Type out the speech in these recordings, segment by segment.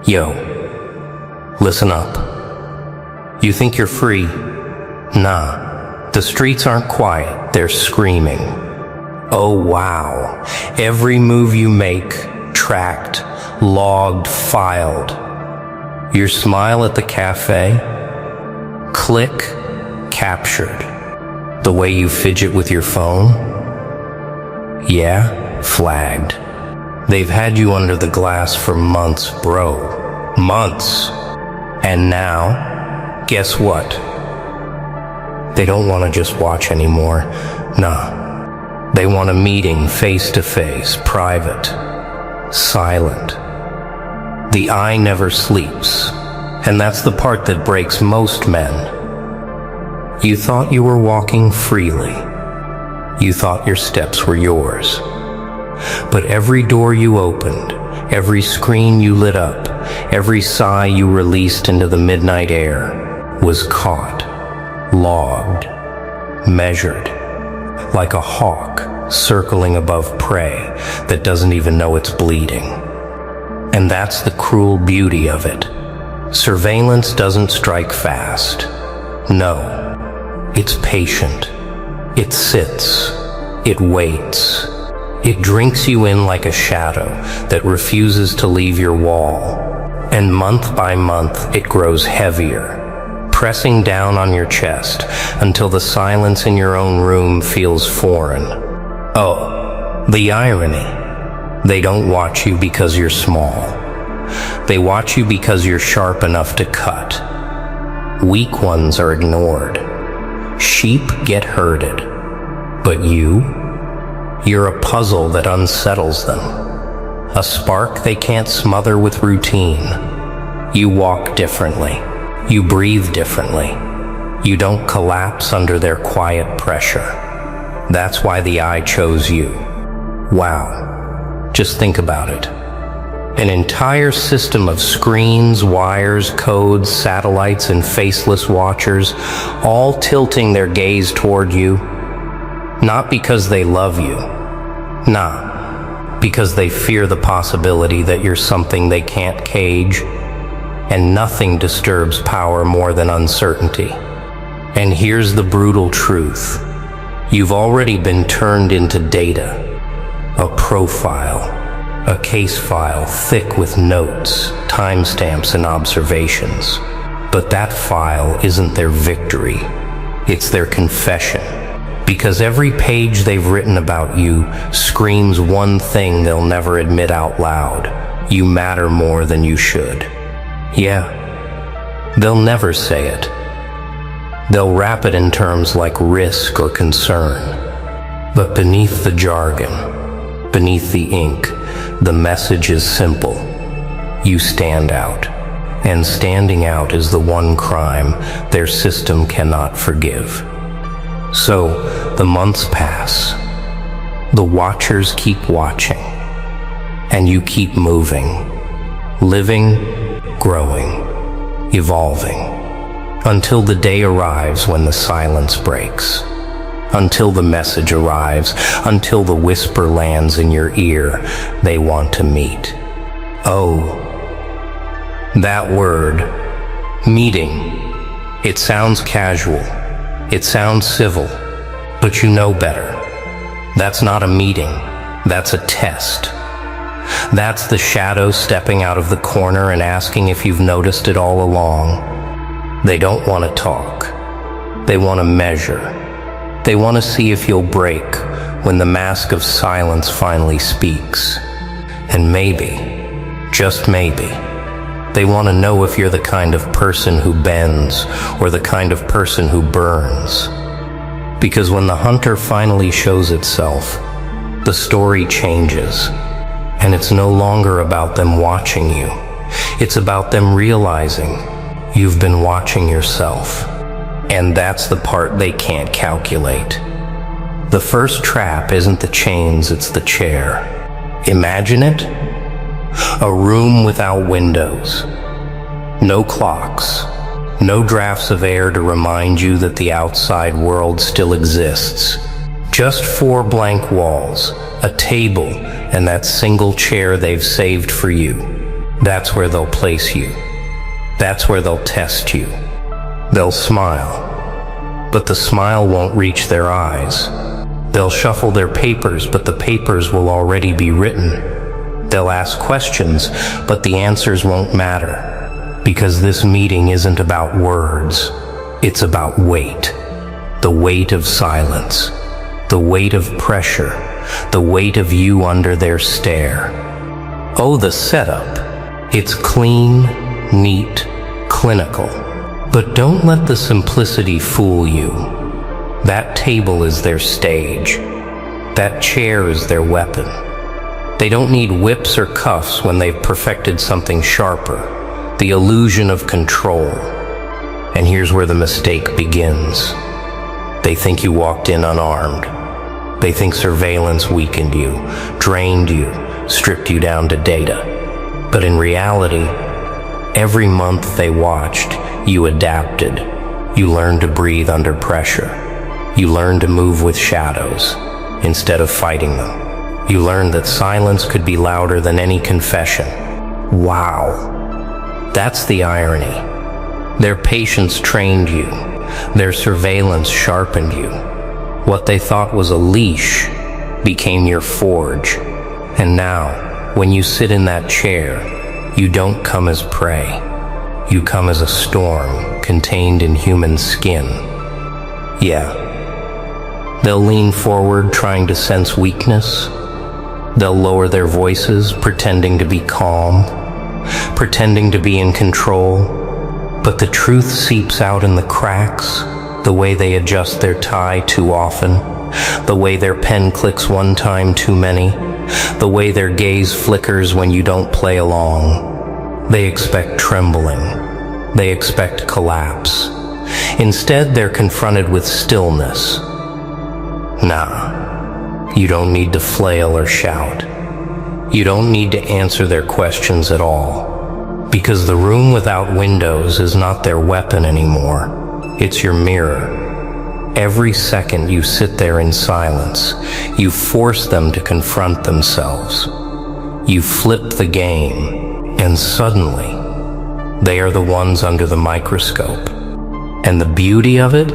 Yo, listen up. You think you're free? Nah, the streets aren't quiet, they're screaming. Oh wow, every move you make, tracked, logged, filed. Your smile at the cafe? Click, captured. The way you fidget with your phone? Yeah, flagged. They've had you under the glass for months, bro. Months. And now, guess what? They don't want to just watch anymore. Nah. They want a meeting face to face, private, silent. The eye never sleeps, and that's the part that breaks most men. You thought you were walking freely. You thought your steps were yours. But every door you opened, every screen you lit up, every sigh you released into the midnight air was caught, logged, measured, like a hawk circling above prey that doesn't even know it's bleeding. And that's the cruel beauty of it. Surveillance doesn't strike fast. No, it's patient. It sits. It waits. It drinks you in like a shadow that refuses to leave your wall. And month by month, it grows heavier, pressing down on your chest until the silence in your own room feels foreign. Oh, the irony. They don't watch you because you're small. They watch you because you're sharp enough to cut. Weak ones are ignored. Sheep get herded. But you're a puzzle that unsettles them. A spark they can't smother with routine. You walk differently. You breathe differently. You don't collapse under their quiet pressure. That's why the eye chose you. Wow. Just think about it. An entire system of screens, wires, codes, satellites, and faceless watchers, all tilting their gaze toward you. Not because they love you. Nah, because they fear the possibility that you're something they can't cage. And nothing disturbs power more than uncertainty. And here's the brutal truth. You've already been turned into data. A profile, a case file thick with notes, timestamps, and observations. But that file isn't their victory. It's their confession. Because every page they've written about you screams one thing they'll never admit out loud. You matter more than you should. Yeah, they'll never say it. They'll wrap it in terms like risk or concern. But beneath the jargon, beneath the ink, the message is simple. You stand out. And standing out is the one crime their system cannot forgive. So, the months pass. The watchers keep watching. And you keep moving. Living, growing, evolving. Until the day arrives when the silence breaks. Until the message arrives. Until the whisper lands in your ear. They want to meet. Oh, that word, meeting. It sounds casual. It sounds civil, but you know better. That's not a meeting, that's a test. That's the shadow stepping out of the corner and asking if you've noticed it all along. They don't want to talk. They want to measure. They want to see if you'll break when the mask of silence finally speaks. And maybe, just maybe, they want to know if you're the kind of person who bends or the kind of person who burns. Because when the hunter finally shows itself, the story changes. And it's no longer about them watching you. It's about them realizing you've been watching yourself. And that's the part they can't calculate. The first trap isn't the chains, it's the chair. Imagine it. A room without windows. No clocks. No drafts of air to remind you that the outside world still exists. Just 4 blank walls, a table, and that single chair they've saved for you. That's where they'll place you. That's where they'll test you. They'll smile, but the smile won't reach their eyes. They'll shuffle their papers, but the papers will already be written. They'll ask questions, but the answers won't matter. Because this meeting isn't about words. It's about weight. The weight of silence. The weight of pressure. The weight of you under their stare. Oh, the setup. It's clean, neat, clinical. But don't let the simplicity fool you. That table is their stage. That chair is their weapon. They don't need whips or cuffs when they've perfected something sharper. The illusion of control. And here's where the mistake begins. They think you walked in unarmed. They think surveillance weakened you, drained you, stripped you down to data. But in reality, every month they watched, you adapted. You learned to breathe under pressure. You learned to move with shadows instead of fighting them. You learned that silence could be louder than any confession. Wow. That's the irony. Their patience trained you. Their surveillance sharpened you. What they thought was a leash became your forge. And now, when you sit in that chair, you don't come as prey. You come as a storm contained in human skin. Yeah. They'll lean forward trying to sense weakness. They'll lower their voices pretending to be calm, pretending to be in control. But the truth seeps out in the cracks, the way they adjust their tie too often, the way their pen clicks one time too many, the way their gaze flickers when you don't play along. They expect trembling. They expect collapse. Instead, they're confronted with stillness. Nah, you don't need to flail or shout. You don't need to answer their questions at all. Because the room without windows is not their weapon anymore. It's your mirror. Every second you sit there in silence, you force them to confront themselves. You flip the game, and suddenly, they are the ones under the microscope. And the beauty of it?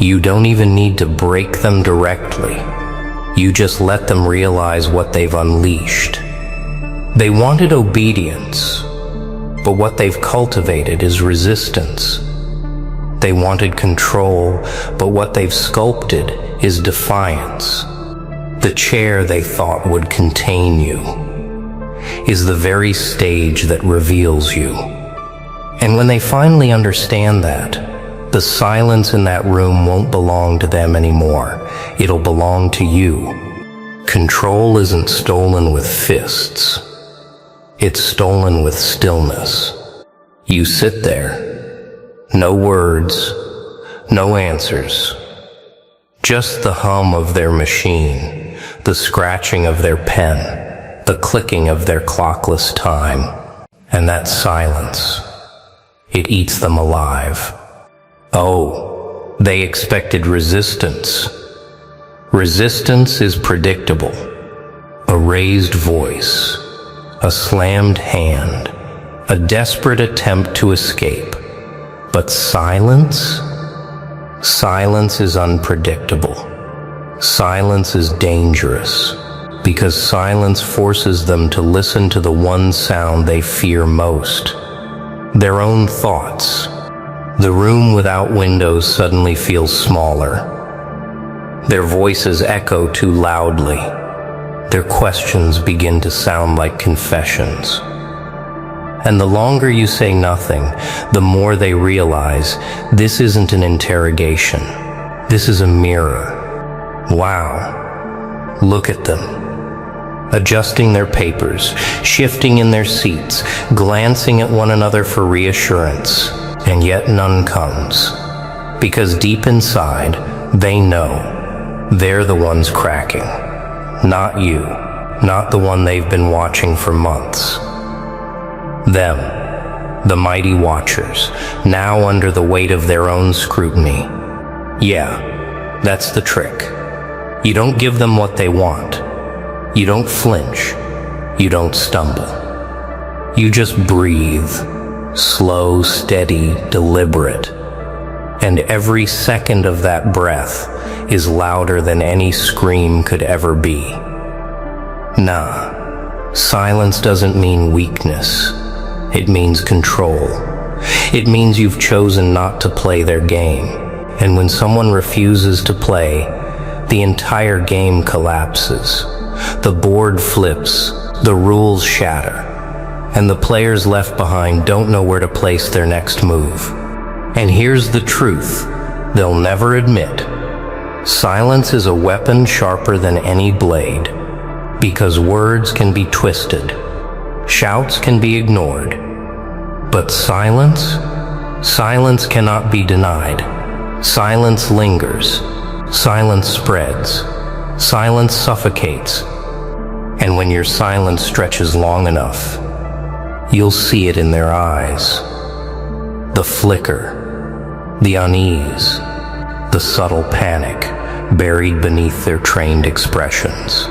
You don't even need to break them directly. You just let them realize what they've unleashed. They wanted obedience, but what they've cultivated is resistance. They wanted control, but what they've sculpted is defiance. The chair they thought would contain you is the very stage that reveals you. And when they finally understand that, the silence in that room won't belong to them anymore. It'll belong to you. Control isn't stolen with fists. It's stolen with stillness. You sit there. No words, no answers. Just the hum of their machine, the scratching of their pen, the clicking of their clockless time. And that silence, it eats them alive. Oh, they expected resistance. Resistance is predictable. A raised voice, a slammed hand, a desperate attempt to escape. But silence? Silence is unpredictable. Silence is dangerous, because silence forces them to listen to the one sound they fear most. Their own thoughts. The room without windows suddenly feels smaller. Their voices echo too loudly. Their questions begin to sound like confessions. And the longer you say nothing, the more they realize this isn't an interrogation. This is a mirror. Wow. Look at them. Adjusting their papers, shifting in their seats, glancing at one another for reassurance. And yet none comes. Because deep inside, they know they're the ones cracking. Not you. Not the one they've been watching for months. Them, the mighty watchers, now under the weight of their own scrutiny. Yeah, that's the trick. You don't give them what they want. You don't flinch. You don't stumble. You just breathe, slow, steady, deliberate. And every second of that breath is louder than any scream could ever be. Nah, silence doesn't mean weakness. It means control. It means you've chosen not to play their game. And when someone refuses to play, the entire game collapses. The board flips, the rules shatter, and the players left behind don't know where to place their next move. And here's the truth they'll never admit. Silence is a weapon sharper than any blade, because words can be twisted, shouts can be ignored, but silence cannot be denied. Silence lingers, silence spreads, silence suffocates, and when your silence stretches long enough, you'll see it in their eyes. The flicker, the unease, the subtle panic buried beneath their trained expressions.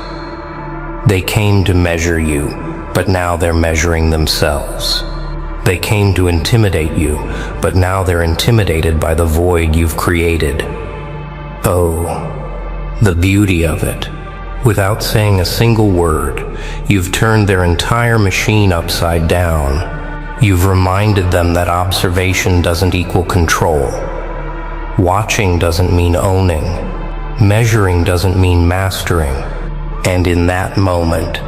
They came to measure you, but now they're measuring themselves. They came to intimidate you, but now they're intimidated by the void you've created. Oh, the beauty of it. Without saying a single word, you've turned their entire machine upside down. You've reminded them that observation doesn't equal control. Watching doesn't mean owning. Measuring doesn't mean mastering. And in that moment,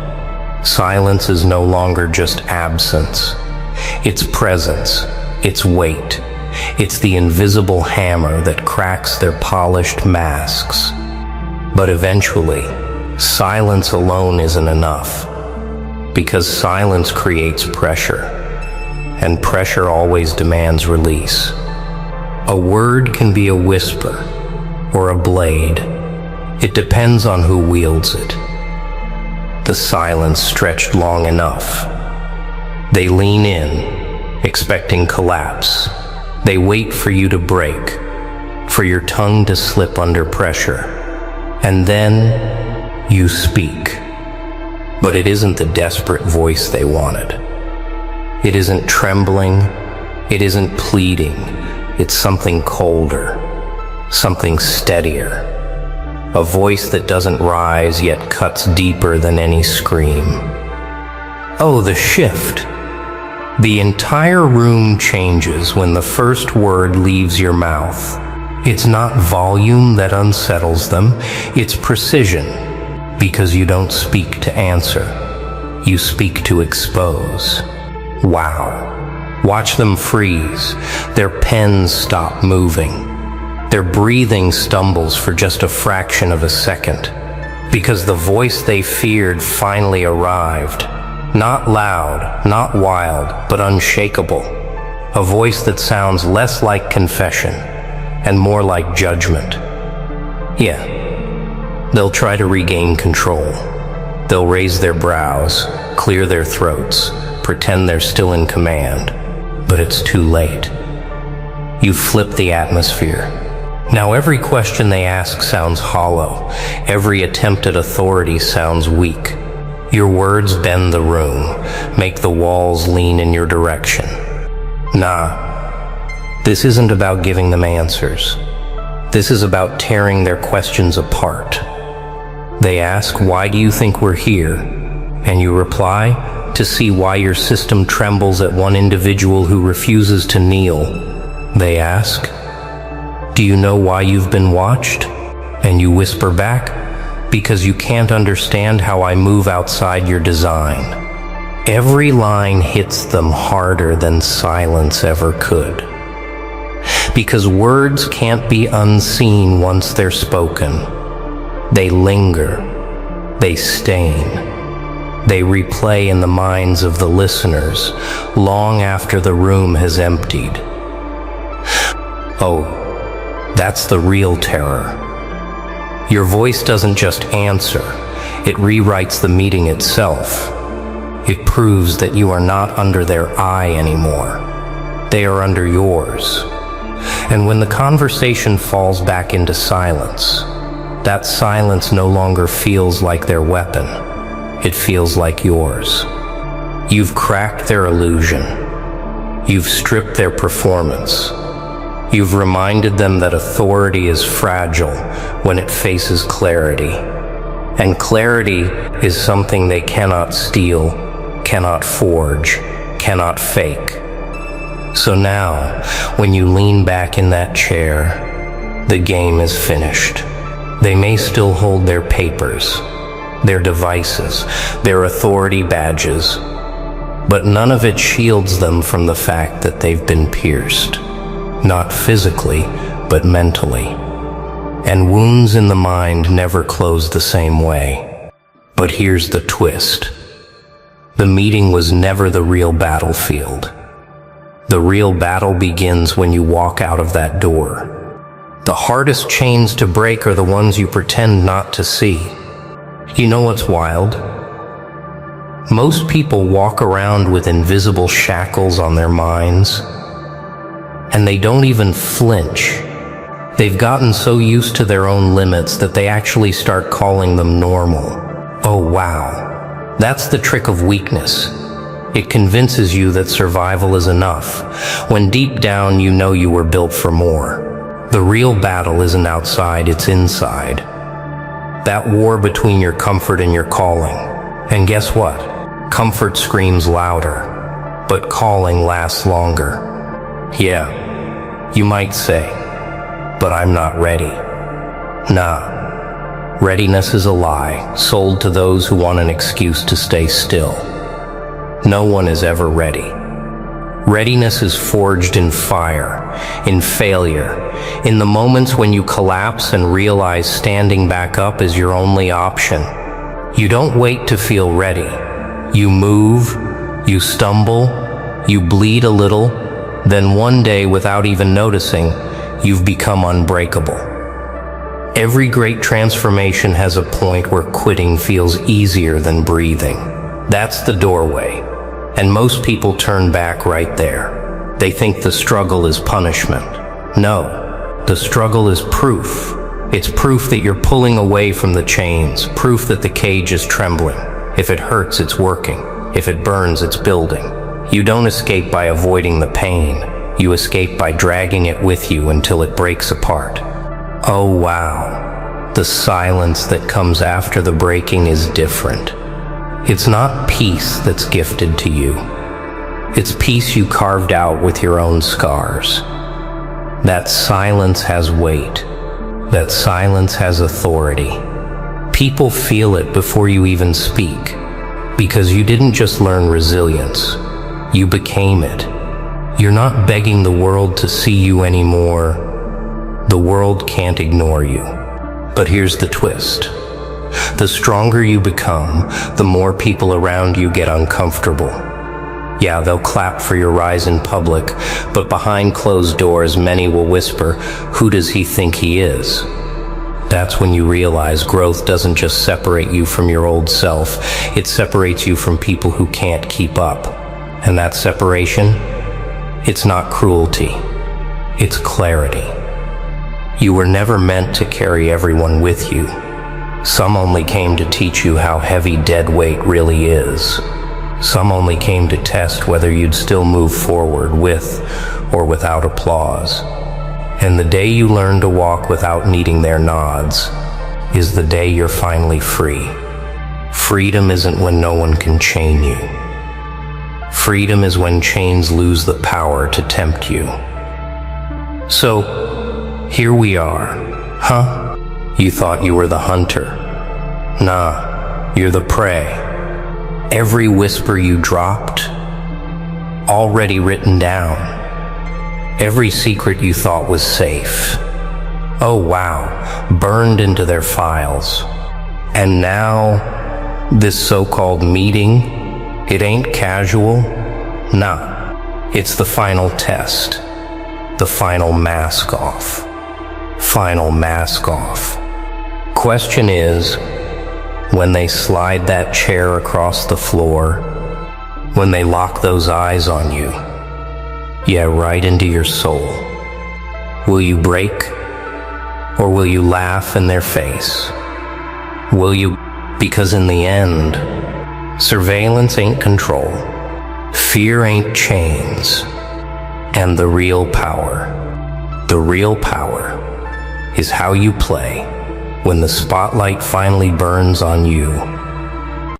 silence is no longer just absence. It's presence, it's weight, it's the invisible hammer that cracks their polished masks. But eventually, silence alone isn't enough, because silence creates pressure, and pressure always demands release. A word can be a whisper or a blade. It depends on who wields it. The silence stretched long enough. They lean in, expecting collapse. They wait for you to break, for your tongue to slip under pressure. And then you speak. But it isn't the desperate voice they wanted. It isn't trembling. It isn't pleading. It's something colder, something steadier. A voice that doesn't rise yet cuts deeper than any scream. Oh, the shift. The entire room changes when the first word leaves your mouth. It's not volume that unsettles them, it's precision, because you don't speak to answer. You speak to expose. Wow. Watch them freeze. Their pens stop moving. Their breathing stumbles for just a fraction of a second, because the voice they feared finally arrived. Not loud, not wild, but unshakable. A voice that sounds less like confession and more like judgment. Yeah, they'll try to regain control. They'll raise their brows, clear their throats, pretend they're still in command. But it's too late. You've flipped the atmosphere. Now every question they ask sounds hollow. Every attempt at authority sounds weak. Your words bend the room, make the walls lean in your direction. Nah, this isn't about giving them answers. This is about tearing their questions apart. They ask, "Why do you think we're here?" And you reply, "To see why your system trembles at one individual who refuses to kneel." They ask, "Do you know why you've been watched?" And you whisper back, "Because you can't understand how I move outside your design." Every line hits them harder than silence ever could. Because words can't be unseen once they're spoken. They linger, they stain, they replay in the minds of the listeners long after the room has emptied. Oh, that's the real terror. Your voice doesn't just answer, it rewrites the meeting itself. It proves that you are not under their eye anymore. They are under yours. And when the conversation falls back into silence, that silence no longer feels like their weapon. It feels like yours. You've cracked their illusion. You've stripped their performance. You've reminded them that authority is fragile when it faces clarity. And clarity is something they cannot steal, cannot forge, cannot fake. So now, when you lean back in that chair, the game is finished. They may still hold their papers, their devices, their authority badges, but none of it shields them from the fact that they've been pierced. Not physically, but mentally. And wounds in the mind never close the same way. But here's the twist. The meeting was never the real battlefield. The real battle begins when you walk out of that door. The hardest chains to break are the ones you pretend not to see. You know what's wild? Most people walk around with invisible shackles on their minds, and they don't even flinch. They've gotten so used to their own limits that they actually start calling them normal. Oh wow, that's the trick of weakness. It convinces you that survival is enough, when deep down you know you were built for more. The real battle isn't outside, it's inside. That war between your comfort and your calling. And guess what? Comfort screams louder, but calling lasts longer. Yeah, you might say, but I'm not ready. Nah, readiness is a lie, sold to those who want an excuse to stay still. No one is ever ready. Readiness is forged in fire, in failure, in the moments when you collapse and realize standing back up is your only option. You don't wait to feel ready. You move, you stumble, you bleed a little, then one day, without even noticing, you've become unbreakable. Every great transformation has a point where quitting feels easier than breathing. That's the doorway, and most people turn back right there. They think the struggle is punishment. No, the struggle is proof. It's proof that you're pulling away from the chains, proof that the cage is trembling. If it hurts, it's working. If it burns, it's building. You don't escape by avoiding the pain. You escape by dragging it with you until it breaks apart. Oh wow, the silence that comes after the breaking is different. It's not peace that's gifted to you. It's peace you carved out with your own scars. That silence has weight. That silence has authority. People feel it before you even speak, because you didn't just learn resilience. You became it. You're not begging the world to see you anymore. The world can't ignore you. But here's the twist. The stronger you become, the more people around you get uncomfortable. Yeah, they'll clap for your rise in public, but behind closed doors, many will whisper, "Who does he think he is?" That's when you realize growth doesn't just separate you from your old self, it separates you from people who can't keep up. And that separation, it's not cruelty, it's clarity. You were never meant to carry everyone with you. Some only came to teach you how heavy dead weight really is. Some only came to test whether you'd still move forward with or without applause. And the day you learn to walk without needing their nods is the day you're finally free. Freedom isn't when no one can chain you. Freedom is when chains lose the power to tempt you. So, here we are. Huh? You thought you were the hunter. Nah, you're the prey. Every whisper you dropped, already written down. Every secret you thought was safe. Oh wow, burned into their files. And now, this so-called meeting, it ain't casual. Nah, it's the final test. The final mask off. Final mask off. Question is, when they slide that chair across the floor, when they lock those eyes on you, yeah, right into your soul, will you break? Or will you laugh in their face? Will you? Because in the end, surveillance ain't control. Fear ain't chains. And the real power is how you play when the spotlight finally burns on you.